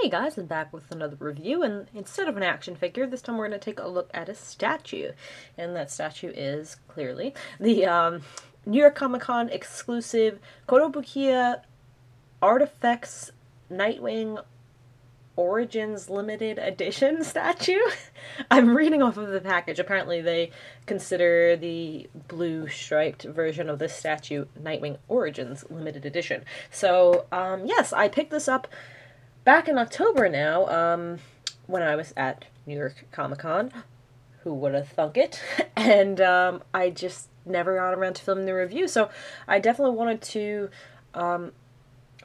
Hey guys, I'm back with another review, and instead of an action figure, this time we're going to take a look at a statue. And that statue is, clearly, the New York Comic Con exclusive Kotobukiya Artifacts Nightwing Origins Limited Edition statue. I'm reading off of the package. Apparently they consider the blue striped version of this statue Nightwing Origins Limited Edition. So, yes, I picked this up back in October now, when I was at New York Comic Con. Who would have thunk it? And I just never got around to filming the review, so I definitely wanted to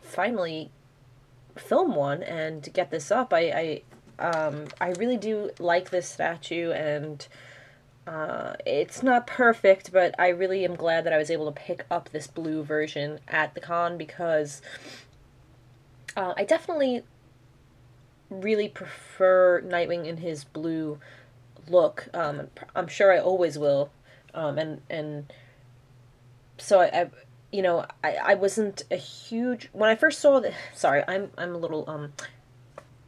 finally film one and to get this up. I really do like this statue, and it's not perfect, but I really am glad that I was able to pick up this blue version at the con, because I definitely really prefer Nightwing in his blue look. I'm sure I always will. And so I wasn't a huge, when I first saw the, sorry, I'm a little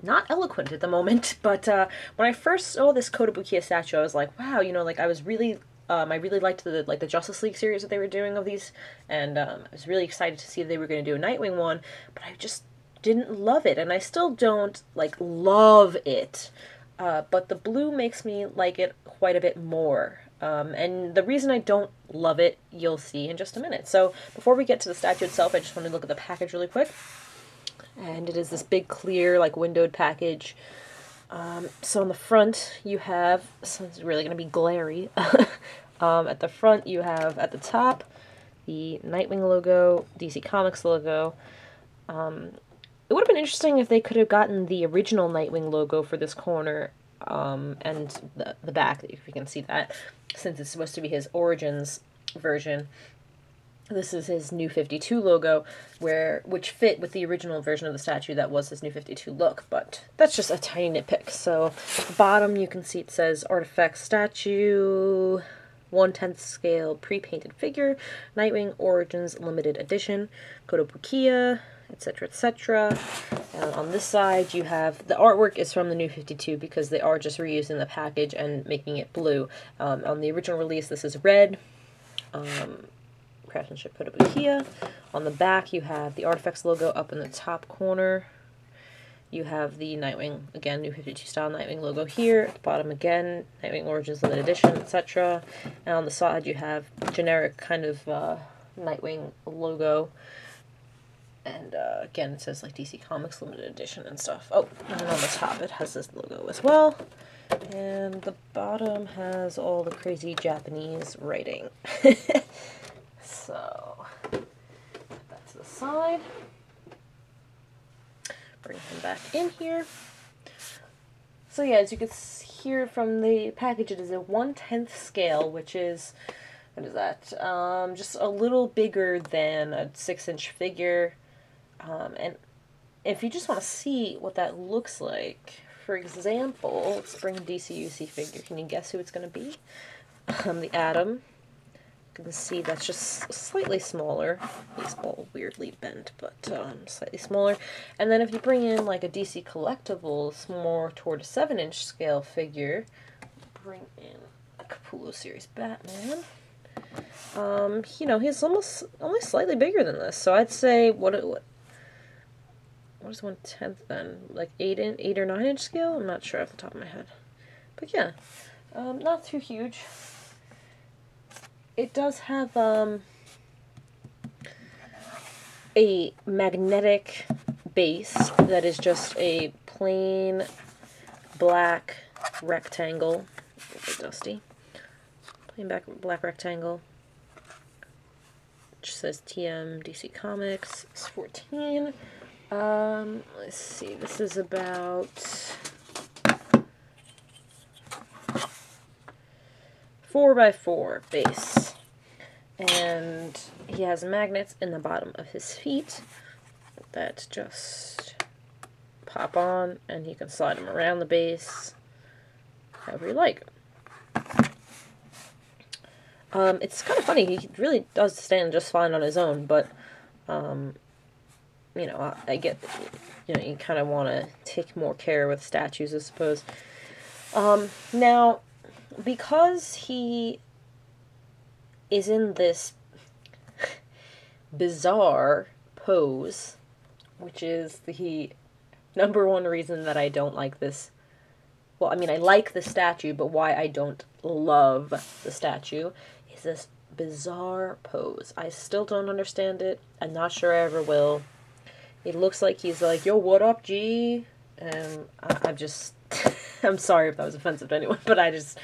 not eloquent at the moment, but when I first saw this Kotobukiya statue, I was like, wow, like I was really I really liked the Justice League series that they were doing of these, and I was really excited to see that they were going to do a Nightwing one, but I just didn't love it, and I still don't, love it. But the blue makes me like it quite a bit more. And the reason I don't love it, you'll see in just a minute. So, before we get to the statue itself, I just want to look at the package really quick. And it is this big, clear, windowed package. So on the front, you have, so it's really going to be glary. At the front, you have, at the top, the Nightwing logo, DC Comics logo. It would have been interesting if they could have gotten the original Nightwing logo for this corner, and the back, if you can see that, since it's supposed to be his Origins version. This is his New 52 logo, which fit with the original version of the statue that was his New 52 look, but that's just a tiny nitpick. So, at the bottom you can see it says Artifact Statue, 1/10 scale pre-painted figure, Nightwing Origins Limited Edition, Kotobukiya, etc., etc. And on this side, you have, the artwork is from the New 52 because they are just reusing the package and making it blue. On the original release, this is red. Craftsmanship Kotobukiya. On the back, you have the Artifacts logo up in the top corner. You have the Nightwing, again, New 52 style Nightwing logo here. At the bottom again, Nightwing Origins Limited Edition, etc. And on the side, you have generic kind of Nightwing logo. And again, it says DC Comics Limited Edition and stuff. Oh, and on the top it has this logo as well. And the bottom has all the crazy Japanese writing. So, put that to the side. Bring him back in here. So yeah, as you can hear from the package, it is a 1/10 scale, which is, what is that? Just a little bigger than a 6-inch figure. And if you just want to see what that looks like, for example, let's bring a DCUC figure. Can you guess who it's going to be? The Atom. You can see that's just slightly smaller. He's all weirdly bent, but slightly smaller. And then if you bring in a DC Collectibles, more toward a 7-inch scale figure, bring in a Capullo series Batman. He's only slightly bigger than this. So I'd say what is 1/10 then? 8 or 9-inch scale? I'm not sure off the top of my head. But yeah, not too huge. It does have a magnetic base that is just a plain black rectangle. A bit dusty. Plain black rectangle. Which says TM DC Comics. It's 14. Let's see, this is about 4x4 base, and he has magnets in the bottom of his feet that just pop on, and he can slide them around the base however you like. It's kind of funny, he really does stand just fine on his own, but I get you know, you kind of want to take more care with statues, I suppose. Now, because he is in this bizarre pose, which is the number one reason that I don't like this. Well, I mean, I like the statue, but why I don't love the statue is this bizarre pose. I still don't understand it. I'm not sure I ever will. It looks like he's like, yo, what up, G? And I'm just, I'm sorry if that was offensive to anyone, but that's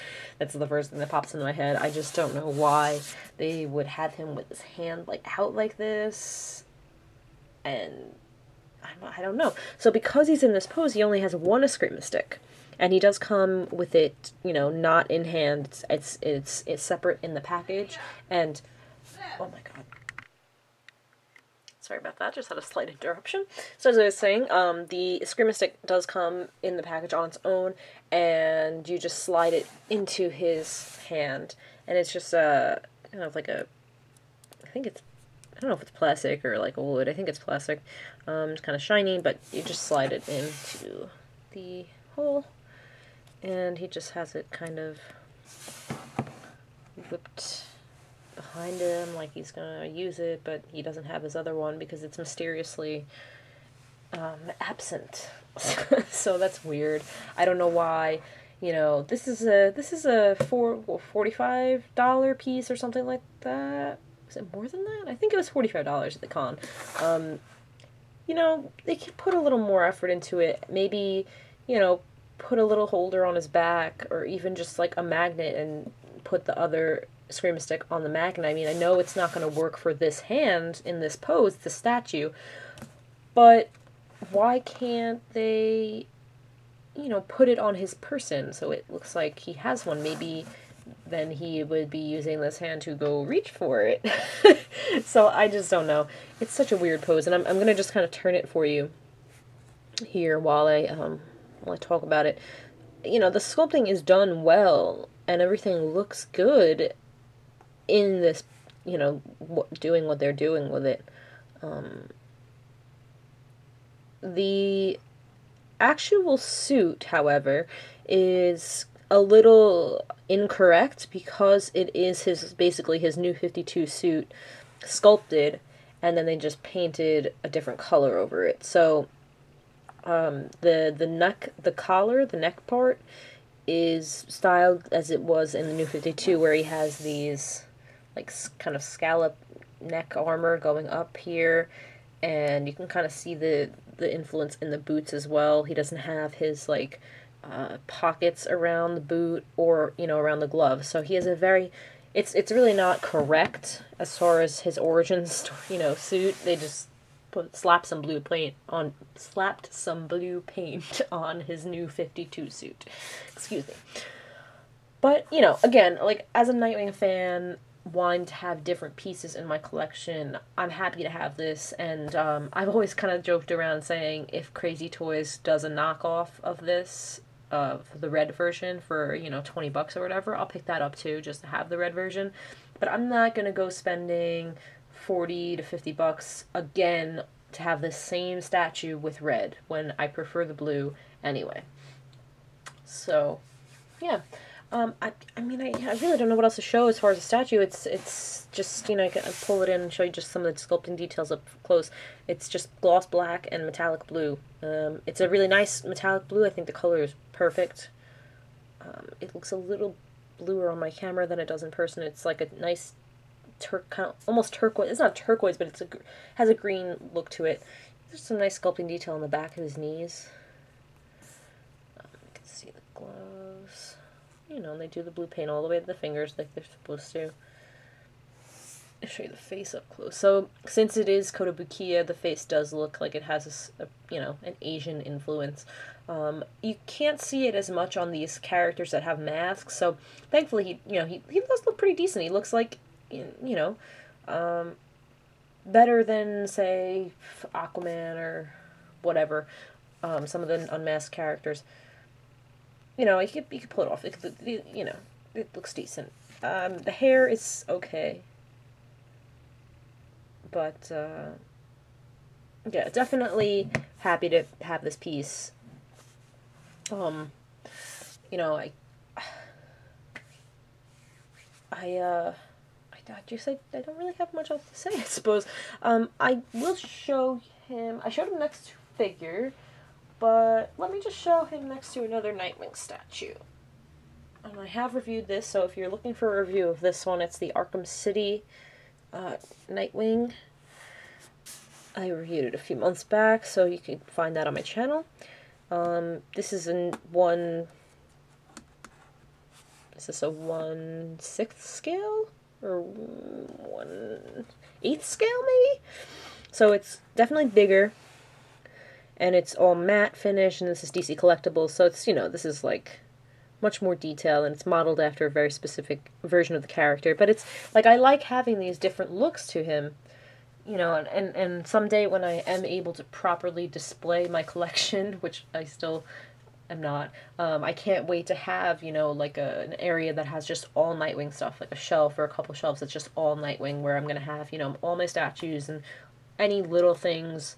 the first thing that pops into my head. I just don't know why they would have him with his hand, like, out like this. And I don't know. So because he's in this pose, he only has one Escrima Stick. And he does come with it, you know, not in hand. It's separate in the package. And, oh my god. Sorry about that, just had a slight interruption. So as I was saying, the Escrima Stick does come in the package on its own, and you just slide it into his hand. And it's just kind of like a, I don't know if it's plastic or like wood. I think it's plastic. It's kind of shiny, but you just slide it into the hole. And he just has it kind of whipped behind him like he's gonna use it, but he doesn't have his other one because it's mysteriously absent. So that's weird. I don't know why. You know, this is a $45 piece or something like that. Was it more than that? I think it was $45 at the con. You know, they could put a little more effort into it. Maybe, you know, put a little holder on his back, or even just like a magnet and put the other Escrima Stick on the magnet. I mean, I know it's not going to work for this hand in this pose, the statue, but why can't they, you know, put it on his person so it looks like he has one? Maybe then he would be using this hand to go reach for it. So I just don't know. It's such a weird pose, and I'm going to just kind of turn it for you here while I talk about it. You know, the sculpting is done well, and everything looks good in this, you know, doing what they're doing with it. The actual suit, however, is a little incorrect because it is basically his new 52 suit sculpted, and then they just painted a different color over it. So the neck part is styled as it was in the new 52, where he has these like kind of scallop neck armor going up here, and you can kind of see the influence in the boots as well. He doesn't have his like pockets around the boot or, you know, around the glove, so he has a very it's really not correct as far as his origins, you know, suit. They just slapped some blue paint on his new 52 suit. Excuse me. But, you know, again, like, as a Nightwing fan, wanting to have different pieces in my collection, I'm happy to have this, and I've always kind of joked around saying if Crazy Toys does a knockoff of this, of the red version for, you know, 20 bucks or whatever, I'll pick that up too, just to have the red version. But I'm not going to go spending 40 to 50 bucks again to have the same statue with red when I prefer the blue anyway. So, yeah. I mean, I really don't know what else to show as far as the statue. It's just, you know, I can pull it in and show you just some of the sculpting details up close. It's just gloss black and metallic blue. It's a really nice metallic blue. I think the color is perfect. It looks a little bluer on my camera than it does in person. It's like a nice almost turquoise. It's not turquoise, but has a green look to it. There's some nice sculpting detail on the back of his knees. You can see the gloves. You know, and they do the blue paint all the way to the fingers like they're supposed to. I'll show you the face up close. So, since it is Kotobukiya, the face does look like it has you know, an Asian influence. You can't see it as much on these characters that have masks, so thankfully he does look pretty decent. He looks like, you know, better than, say, Aquaman or whatever, some of the unmasked characters. You know, you could pull it off. You know, it looks decent. The hair is okay. But, yeah, definitely happy to have this piece. You know, I just I don't really have much else to say, I suppose. I will show him. I showed him next to a figure, but let me just show him next to another Nightwing statue. And I have reviewed this, so if you're looking for a review of this one, it's the Arkham City Nightwing. I reviewed it a few months back, so you can find that on my channel. This is in one. Is this a 1/6 scale? Or 1/8 scale, maybe? So it's definitely bigger. And it's all matte finish, and this is DC Collectibles, so it's, you know, this is like much more detail, and it's modeled after a very specific version of the character. But it's, like, I like having these different looks to him, you know, and someday when I am able to properly display my collection, which I still am not, I can't wait to have, you know, like an area that has just all Nightwing stuff, like a shelf or a couple shelves that's just all Nightwing, where I'm going to have, you know, all my statues and any little things,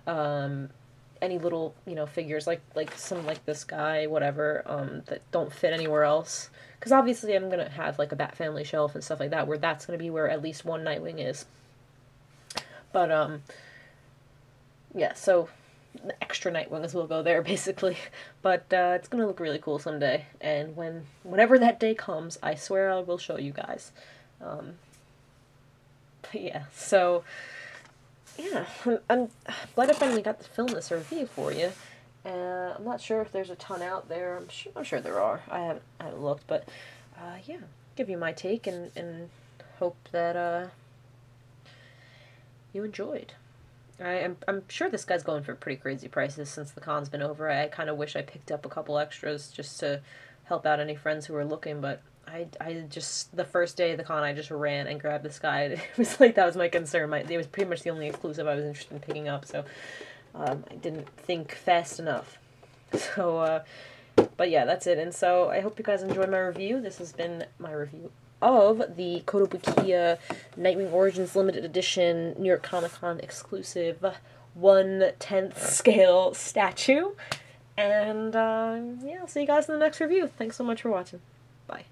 any little, you know, figures, like some, like this guy, whatever, that don't fit anywhere else. Because obviously I'm going to have, like, a Bat Family shelf and stuff like that, where that's going to be where at least one Nightwing is. But, yeah, so the extra Nightwings will go there, basically. But, it's going to look really cool someday. And whenever that day comes, I swear I will show you guys. But yeah, so, yeah, I'm glad I finally got to film this review for you. I'm not sure if there's a ton out there. I'm sure there are. I haven't looked, but, yeah, give you my take and hope that, you enjoyed. I'm sure this guy's going for pretty crazy prices since the con's been over. I kind of wish I picked up a couple extras just to help out any friends who are looking, but I just, the first day of the con, I just ran and grabbed this guy. It was like, that was my concern. It was pretty much the only exclusive I was interested in picking up, so I didn't think fast enough. So, but yeah, that's it. And so I hope you guys enjoyed my review. This has been my review of the Kotobukiya Nightwing Origins Limited Edition New York Comic Con exclusive 1/10 scale statue. And, yeah, I'll see you guys in the next review. Thanks so much for watching. Bye.